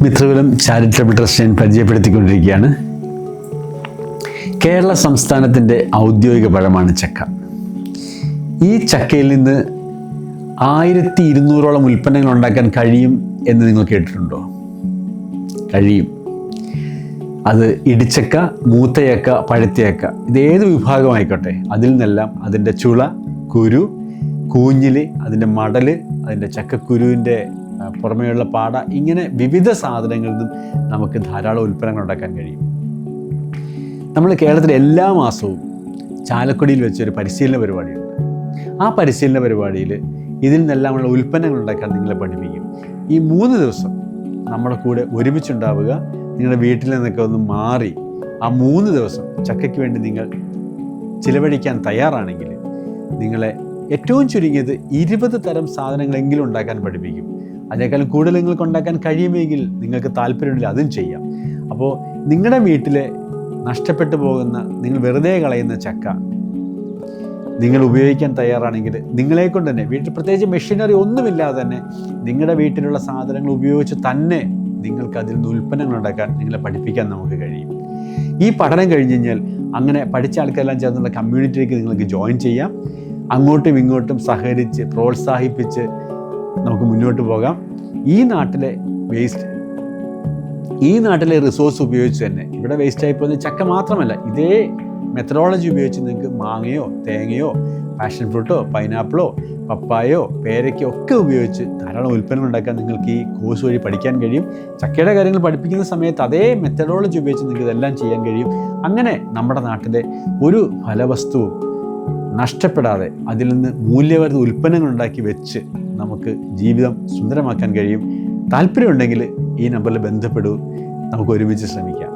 മിത്രകുലം charitable trust ഞാൻ പരിചയപ്പെടുത്തിക്കൊണ്ടിരിക്കുകയാണ്. കേരള സംസ്ഥാനത്തിൻ്റെ ഔദ്യോഗിക പഴമാണ് ചക്ക. ഈ ചക്കയിൽ നിന്ന് 1200ഓളം ഉൽപ്പന്നങ്ങൾ ഉണ്ടാക്കാൻ കഴിയും എന്ന് നിങ്ങൾ കേട്ടിട്ടുണ്ടോ? കഴിയും. അത് ഇടിച്ചക്ക, മൂത്തയക്ക, പഴുത്തയക്ക, ഇതേത് വിഭാഗമായിക്കോട്ടെ, അതിൽ നിന്നെല്ലാം അതിൻ്റെ ചുള, കുരു, കൂഞ്ഞിൽ, അതിൻ്റെ മടൽ, അതിൻ്റെ ചക്കക്കുരുവിൻ്റെ പുറമേയുള്ള പാട, ഇങ്ങനെ വിവിധ സാധനങ്ങളിൽ നിന്നും നമുക്ക് ധാരാളം ഉൽപ്പന്നങ്ങൾ ഉണ്ടാക്കാൻ കഴിയും. നമ്മൾ കേരളത്തിൽ എല്ലാ മാസവും ചാലക്കുടിയിൽ വെച്ചൊരു പരിശീലന പരിപാടിയുണ്ട്. ആ പരിശീലന പരിപാടിയിൽ ഇതിൽ നിന്നെല്ലാമുള്ള ഉൽപ്പന്നങ്ങൾ ഉണ്ടാക്കാൻ നിങ്ങളെ പഠിപ്പിക്കും. ഈ 3 ദിവസം നമ്മുടെ കൂടെ ഒരുമിച്ചുണ്ടാവുക. നിങ്ങളുടെ വീട്ടിൽ നിന്നൊക്കെ ഒന്ന് മാറി ആ 3 ദിവസം ചക്കയ്ക്ക് വേണ്ടി നിങ്ങൾ ചിലവഴിക്കാൻ തയ്യാറാണെങ്കിൽ നിങ്ങളെ ഏറ്റവും ചുരുങ്ങിയത് 20 തരം സാധനങ്ങളെങ്കിലും ഉണ്ടാക്കാൻ പഠിപ്പിക്കും. അതേക്കാളും കൂടുതൽ നിങ്ങൾക്ക് ഉണ്ടാക്കാൻ കഴിയുമെങ്കിൽ നിങ്ങൾക്ക് താല്പര്യമുണ്ടെങ്കിൽ അതും ചെയ്യാം. അപ്പോൾ നിങ്ങളുടെ വീട്ടിലെ നഷ്ടപ്പെട്ടു പോകുന്ന, നിങ്ങൾ വെറുതെ കളയുന്ന ചക്ക നിങ്ങൾ ഉപയോഗിക്കാൻ തയ്യാറാണെങ്കിൽ നിങ്ങളെക്കൊണ്ട് തന്നെ വീട്ടിൽ പ്രത്യേകിച്ച് മെഷീനറി ഒന്നുമില്ലാതെ തന്നെ നിങ്ങളുടെ വീട്ടിലുള്ള സാധനങ്ങൾ ഉപയോഗിച്ച് തന്നെ നിങ്ങൾക്ക് അതിൽ നിന്ന് ഉൽപ്പന്നങ്ങൾ ഉണ്ടാക്കാൻ നിങ്ങളെ പഠിപ്പിക്കാൻ നമുക്ക് കഴിയും. ഈ പഠനം കഴിഞ്ഞ് കഴിഞ്ഞാൽ അങ്ങനെ പഠിച്ച ആൾക്കാരെല്ലാം ചേർന്നുള്ള കമ്മ്യൂണിറ്റിയിലേക്ക് നിങ്ങൾക്ക് ജോയിൻ ചെയ്യാം. അങ്ങോട്ടും ഇങ്ങോട്ടും സഹകരിച്ച് പ്രോത്സാഹിപ്പിച്ച് നമുക്ക് മുന്നോട്ട് പോകാം. ഈ നാട്ടിലെ റിസോഴ്സ് ഉപയോഗിച്ച് തന്നെ, ഇവിടെ വേസ്റ്റായി പോകുന്ന ചക്ക മാത്രമല്ല, ഇതേ മെത്തഡോളജി ഉപയോഗിച്ച് നിങ്ങൾക്ക് മാങ്ങയോ തേങ്ങയോ പാഷൻ ഫ്രൂട്ടോ പൈനാപ്പിളോ പപ്പായോ പേരയ്ക്കോ ഒക്കെ ഉപയോഗിച്ച് ധാരാളം ഉൽപ്പന്നങ്ങൾ ഉണ്ടാക്കാൻ നിങ്ങൾക്ക് ഈ കോഴ്സ് വഴി പഠിക്കാൻ കഴിയും. ചക്കയുടെ കാര്യങ്ങൾ പഠിപ്പിക്കുന്ന സമയത്ത് അതേ മെത്തഡോളജി ഉപയോഗിച്ച് നിങ്ങൾക്ക് ഇതെല്ലാം ചെയ്യാൻ കഴിയും. അങ്ങനെ നമ്മുടെ നാട്ടിലെ ഒരു ഫലവസ്തുവും നഷ്ടപ്പെടാതെ അതിൽ നിന്ന് മൂല്യവർദ്ധിത ഉൽപ്പന്നങ്ങൾ ഉണ്ടാക്കി വെച്ച് നമുക്ക് ജീവിതം സുന്ദരമാക്കാൻ കഴിയും. താല്പര്യമുണ്ടെങ്കിൽ ഈ നമ്പറിൽ ബന്ധപ്പെടൂ. നമുക്ക് ഒരുമിച്ച് ശ്രമിക്കാം.